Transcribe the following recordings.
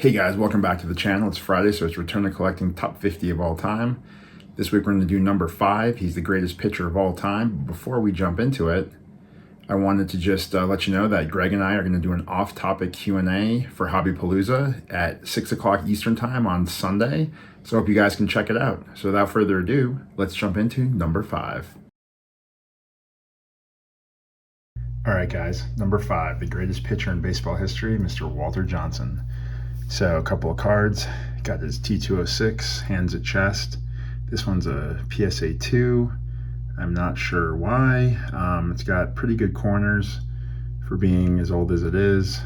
Hey guys, welcome back to the channel. It's Friday, so it's Return to Collecting Top 50 of all time. This week we're going to do number 5. He's the greatest pitcher of all time. Before we jump into it, I wanted to just let you know that Greg and I are going to do an off-topic Q&A for Hobbypalooza at 6 o'clock Eastern Time on Sunday. So I hope you guys can check it out. So without further ado, let's jump into number 5. All right, guys, number 5, the greatest pitcher in baseball history, Mr. Walter Johnson. So a couple of cards, got his T206, hands at chest. This one's a PSA 2. I'm not sure why. It's got pretty good corners for being as old as it is.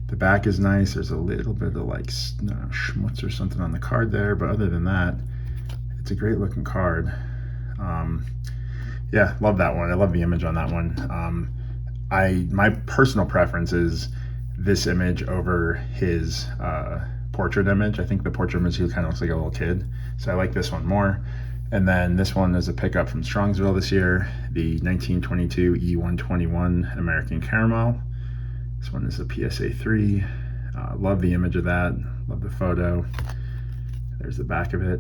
The back is nice. There's a little bit of like schmutz or something on the card there, but other than that, it's a great looking card. Yeah, love that one. I love the image on that one. My personal preference is this image over his portrait image. I think the portrait image, he kind of looks like a little kid, so I like this one more. And then this one is a pickup from Strongsville this year, the 1922 E121 American Caramel. This one is a PSA 3. Love the image of that, love the photo. There's the back of it.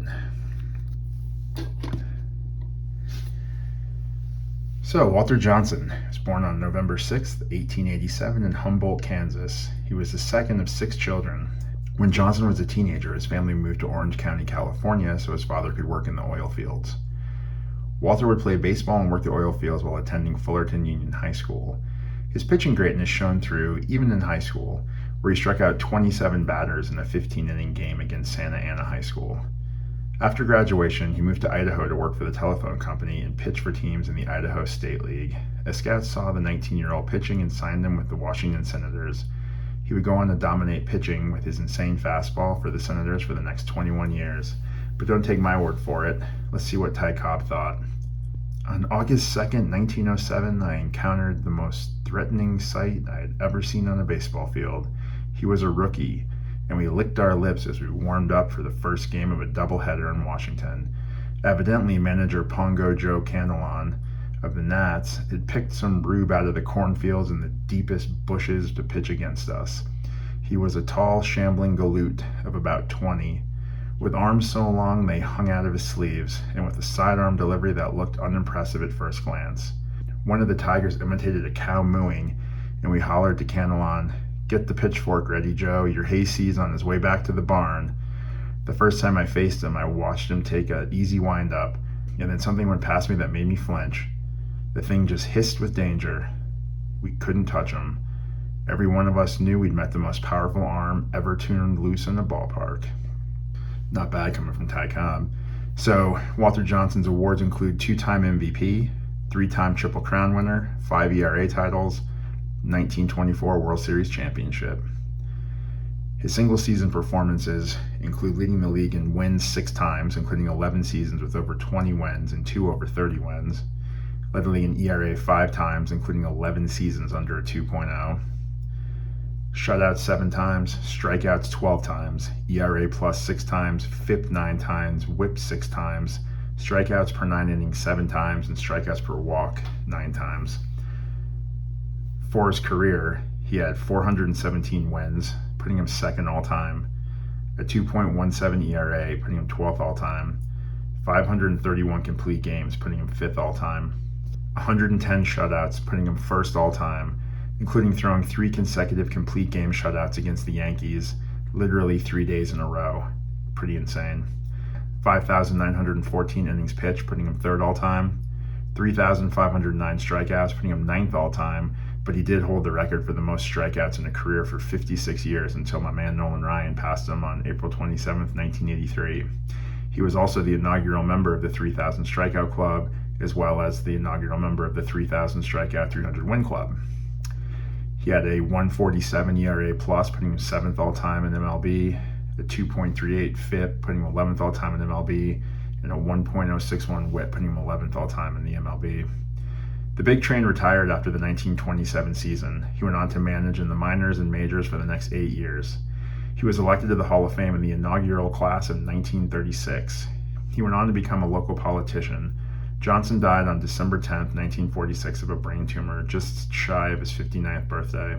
So, Walter Johnson was born on November 6th, 1887 in Humboldt, Kansas. He was the second of 6 children. When Johnson was a teenager, his family moved to Orange County, California, so his father could work in the oil fields. Walter would play baseball and work the oil fields while attending Fullerton Union High School. His pitching greatness shone through even in high school, where he struck out 27 batters in a 15-inning game against Santa Ana High School. After graduation, he moved to Idaho to work for the telephone company and pitch for teams in the Idaho State League. As scouts saw the 19-year-old pitching and signed him with the Washington Senators. He would go on to dominate pitching with his insane fastball for the Senators for the next 21 years. But don't take my word for it. Let's see what Ty Cobb thought. On August 2nd, 1907, I encountered the most threatening sight I had ever seen on a baseball field. He was a rookie, and we licked our lips as we warmed up for the first game of a doubleheader in Washington. Evidently, manager Pongo Joe Canelon of the Nats had picked some rube out of the cornfields and the deepest bushes to pitch against us. He was a tall, shambling galoot of about 20, with arms so long they hung out of his sleeves, and with a sidearm delivery that looked unimpressive at first glance. One of the Tigers imitated a cow mooing, and we hollered to Canelon, "Get the pitchfork ready, Joe. Your hayseed's on his way back to the barn." The first time I faced him, I watched him take an easy wind-up, and then something went past me that made me flinch. The thing just hissed with danger. We couldn't touch him. Every one of us knew we'd met the most powerful arm ever turned loose in a ballpark. Not bad coming from Ty Cobb. So, Walter Johnson's awards include 2-time MVP, 3-time Triple Crown winner, 5 ERA titles, 1924 World Series championship. His single-season performances include leading the league in wins 6 times, including 11 seasons with over 20 wins and 2 over 30 wins. Led the league in ERA 5 times, including 11 seasons under a 2.0. Shutouts 7 times, strikeouts 12 times, ERA plus 6 times, FIP 9 times, WHIP 6 times, strikeouts per 9 innings 7 times, and strikeouts per walk 9 times. For his career, he had 417 wins, putting him second all-time, a 2.17 ERA, putting him 12th all-time, 531 complete games, putting him 5th all-time, 110 shutouts, putting him first all-time, including throwing 3 consecutive complete game shutouts against the Yankees, literally 3 days in a row. Pretty insane. 5,914 innings pitched, putting him 3rd all-time, 3,509 strikeouts, putting him 9th all-time, but he did hold the record for the most strikeouts in a career for 56 years until my man Nolan Ryan passed him on April 27th, 1983. He was also the inaugural member of the 3,000 Strikeout Club, as well as the inaugural member of the 3,000 Strikeout 300 Win Club. He had a 147 ERA plus, putting him 7th all-time in MLB, a 2.38 FIP, putting him 11th all-time in MLB, and a 1.061 WHIP, putting him 11th all-time in the MLB. The Big Train retired after the 1927 season. He went on to manage in the minors and majors for the next 8 years. He was elected to the Hall of Fame in the inaugural class of 1936. He went on to become a local politician. Johnson died on December 10, 1946 of a brain tumor, just shy of his 59th birthday.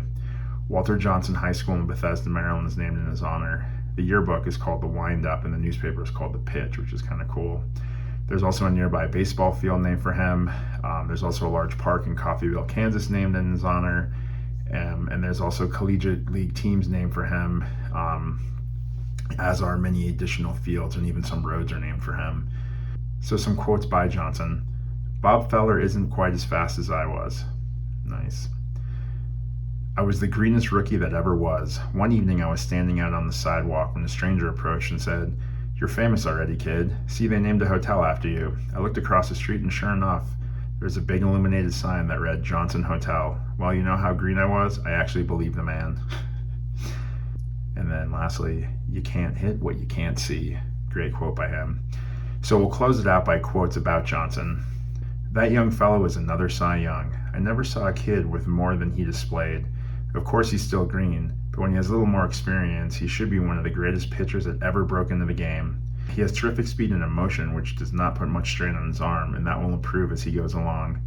Walter Johnson High School in Bethesda, Maryland is named in his honor. The yearbook is called The Wind-Up, and the newspaper is called The Pitch, which is kind of cool. There's also a nearby baseball field named for him. There's also a large park in Coffeyville, Kansas named in his honor. And there's also collegiate league teams named for him, as are many additional fields, and even some roads are named for him. So some quotes by Johnson. Bob Feller isn't quite as fast as I was. Nice. I was the greenest rookie that ever was. One evening I was standing out on the sidewalk when a stranger approached and said, "You're famous already, kid. See, they named a hotel after you." I looked across the street and sure enough, there's a big illuminated sign that read Johnson Hotel. Well, you know how green I was? I actually believed the man. And then lastly, you can't hit what you can't see. Great quote by him. So we'll close it out by quotes about Johnson. That young fellow is another Cy Young. I never saw a kid with more than he displayed. Of course he's still green, but when he has a little more experience, he should be one of the greatest pitchers that ever broke into the game. He has terrific speed and emotion, which does not put much strain on his arm, and that will improve as he goes along.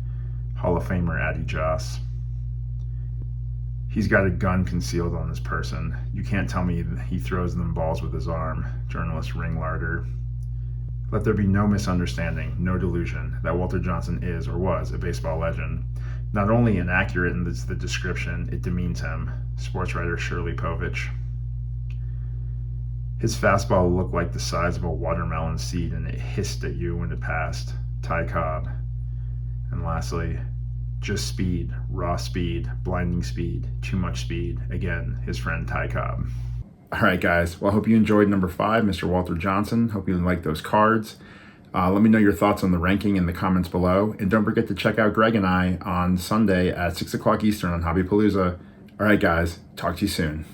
Hall of Famer Addie Joss. He's got a gun concealed on his person. You can't tell me he throws them balls with his arm. Journalist Ring Larder. Let there be no misunderstanding, no delusion, that Walter Johnson is or was a baseball legend. Not only inaccurate in the description, it demeans him. Sports writer Shirley Povich. His fastball looked like the size of a watermelon seed and it hissed at you when it passed. Ty Cobb. And lastly, just speed, raw speed, blinding speed, too much speed. Again, his friend Ty Cobb. All right, guys. Well, I hope you enjoyed number 5, Mr. Walter Johnson. Hope you like those cards. Let me know your thoughts on the ranking in the comments below. And don't forget to check out Greg and I on Sunday at 6 o'clock Eastern on Hobbypalooza. All right, guys. Talk to you soon.